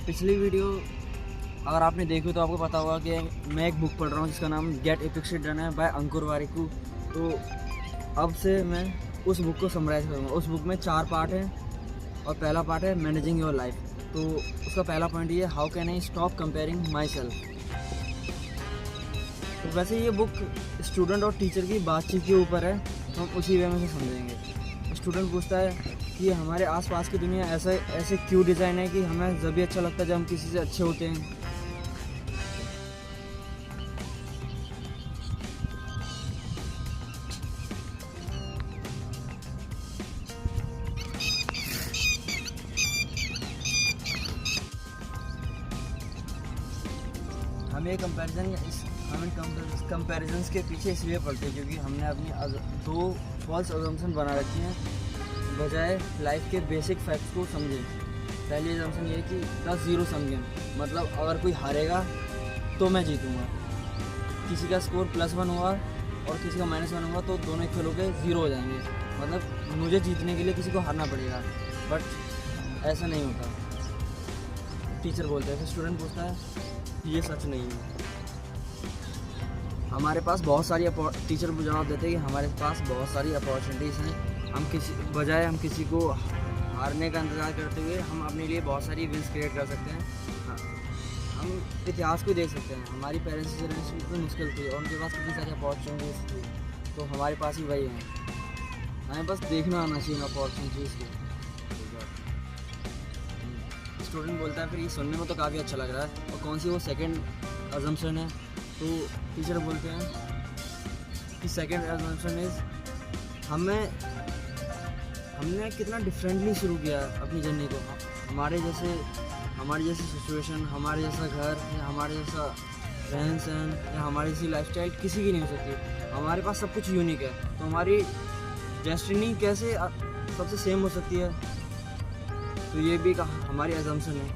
पिछली वीडियो अगर आपने देखी तो आपको पता होगा कि मैं एक बुक पढ़ रहा हूँ जिसका नाम गेट एपिक शिट डन है बाय अंकुर वारिकू। तो अब से मैं उस बुक को समराइज करूँगा। उस बुक में 4 पार्ट हैं और पहला पार्ट है मैनेजिंग योर लाइफ। तो उसका पहला पॉइंट ये है, how can I stop comparing my self. तो वैसे ये बुक स्टूडेंट और टीचर की बातचीत के ऊपर है, तो हम उसी वे में से समझेंगे। स्टूडेंट पूछता है कि हमारे आसपास की दुनिया ऐसे क्यों डिज़ाइन है कि हमें जब भी अच्छा लगता है जब हम किसी से अच्छे होते हैं। हम ये कंपैरिजन्स के पीछे इसलिए पड़ते हैं क्योंकि हमने अपनी 2 फॉल्स अजम्पशन बना रखी हैं बजाय लाइफ के बेसिक फैक्ट्स को समझें। पहली अजम्पशन ये है कि 10-0 सम गेम, मतलब अगर कोई हारेगा तो मैं जीतूँगा। किसी का स्कोर +1 हुआ और किसी का -1 हुआ तो दोनों खेलों के 0 हो जाएंगे, मतलब मुझे जीतने के लिए किसी को हारना पड़ेगा। बट ऐसा नहीं होता। टीचर बोलते हैं, फिर स्टूडेंट पूछता है ये सच नहीं है। हमारे पास बहुत सारी टीचर जवाब देते हैं कि हमारे पास बहुत सारी अपॉर्चुनिटीज़ हैं। हम किसी को हारने का इंतज़ार करते हुए हम अपने लिए बहुत सारी विन्स क्रिएट कर सकते हैं। हम इतिहास को देख सकते हैं, हमारी पेरेंट्स की जनरेशन कितनी मुश्किल थी और उनके पास कितनी सारी अपॉर्चुनिटीज़ थी, तो हमारे पास ही वही है। हमें बस देखना आना चाहिए अपॉर्चुनिटीज़ को। स्टूडेंट बोलता है फिर ये सुनने में तो काफ़ी अच्छा लग रहा है और कौन सी वो सेकंड अजम्पशन है। तो टीचर बोलते हैं कि सेकंड अजम्पशन इज़ हमने कितना डिफरेंटली शुरू किया है अपनी जर्नी को। हमारी जैसी सिचुएशन, हमारे जैसा घर या हमारे जैसा रहन सहन या हमारी जैसी लाइफस्टाइल किसी की नहीं हो सकती। हमारे पास सब कुछ यूनिक है, तो हमारी डेस्टिनी कैसे सबसे सेम हो सकती है। तो ये भी हमारी अजम्पशन है।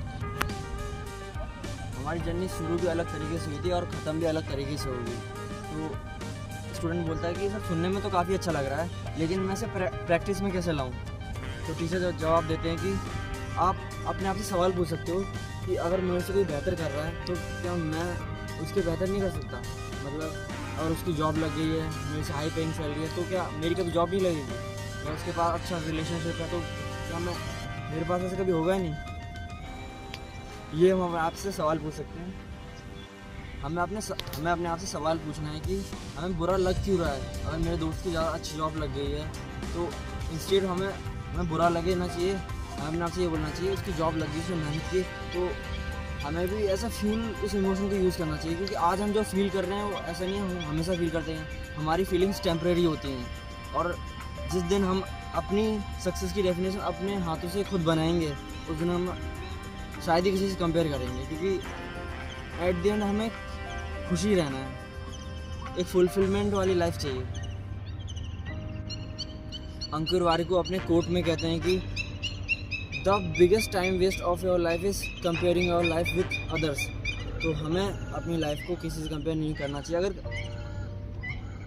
हमारी जर्नी शुरू भी अलग तरीके से हुई थी और ख़त्म भी अलग तरीके से होगी। तो स्टूडेंट बोलता है कि सब सुनने में तो काफ़ी अच्छा लग रहा है, लेकिन मैं इसे प्रैक्टिस में कैसे लाऊं। तो टीचर जवाब देते हैं कि आप अपने आप से सवाल पूछ सकते हो कि अगर मेरे से कोई बेहतर कर रहा है तो क्या मैं उसके बेहतर नहीं कर सकता। मतलब अगर उसकी जॉब लग गई है, मेरे से हाई पेइंग सैलरी है, तो क्या मेरी कभी जॉब नहीं लगेगी। या उसके पास अच्छा रिलेशनशिप है, तो क्या मेरे पास ऐसे कभी होगा ही नहीं। ये हम आपसे सवाल पूछ सकते हैं। हमें अपने आप से सवाल पूछना है कि हमें बुरा लग क्यों रहा है। अगर मेरे दोस्त की ज़्यादा अच्छी जॉब लग गई है तो इंस्टेड हमें बुरा लगे ना चाहिए, हमें अपने आप से ये बोलना चाहिए उसकी जॉब लग गई, उसने मेहनत की। तो हमें भी ऐसा फील उस इमोशन को यूज़ करना चाहिए, क्योंकि आज हम जो फील कर रहे हैं वो ऐसा नहीं है हम हमेशा फील करते हैं। हमारी फीलिंग्स टेम्परेरी होती हैं और जिस दिन हम अपनी सक्सेस की डेफिनेशन अपने हाथों से खुद बनाएंगे उस दिन हम शायद ही किसी से कंपेयर करेंगे, क्योंकि एट द एंड हमें खुशी रहना है, एक फुलफिलमेंट वाली लाइफ चाहिए। अंकुर वारिकू अपने कोट में कहते हैं कि the biggest time waste of your life is comparing your life with others. तो हमें अपनी लाइफ को किसी से कंपेयर नहीं करना चाहिए। अगर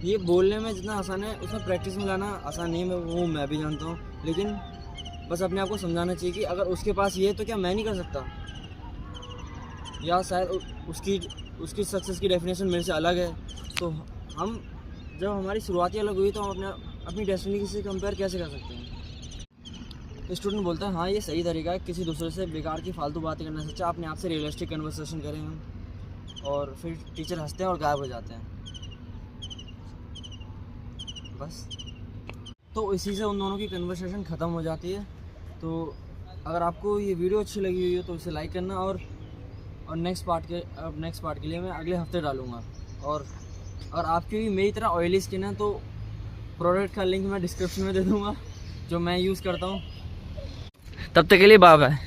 ये बोलने में जितना आसान है उसमें प्रैक्टिस में लाना आसान नहीं है, वो मैं भी जानता हूँ, लेकिन बस अपने आप को समझाना चाहिए कि अगर उसके पास ये है तो क्या मैं नहीं कर सकता। या शायद उसकी सक्सेस की डेफिनेशन मेरे से अलग है। तो हम जब हमारी शुरुआत ही अलग हुई तो हम अपनी डेस्टिनी किसी से कंपेयर कैसे कर सकते हैं। स्टूडेंट बोलता है हाँ ये सही तरीका है, किसी दूसरे से बेकार की फालतू बातें करने से अच्छा अपने आप से रियलिस्टिक कन्वर्सेशन करें हम। और फिर टीचर हंसते हैं और गायब हो जाते हैं। बस तो इसी से उन दोनों की कन्वर्सेशन ख़त्म हो जाती है। तो अगर आपको ये वीडियो अच्छी लगी हुई है तो इसे लाइक करना और नेक्स्ट पार्ट के लिए मैं अगले हफ्ते डालूँगा। और अगर आपकी भी मेरी तरह ऑयली स्किन है तो प्रोडक्ट का लिंक मैं डिस्क्रिप्शन में दे दूँगा जो मैं यूज़ करता हूँ। तब तक के लिए बाय बाय।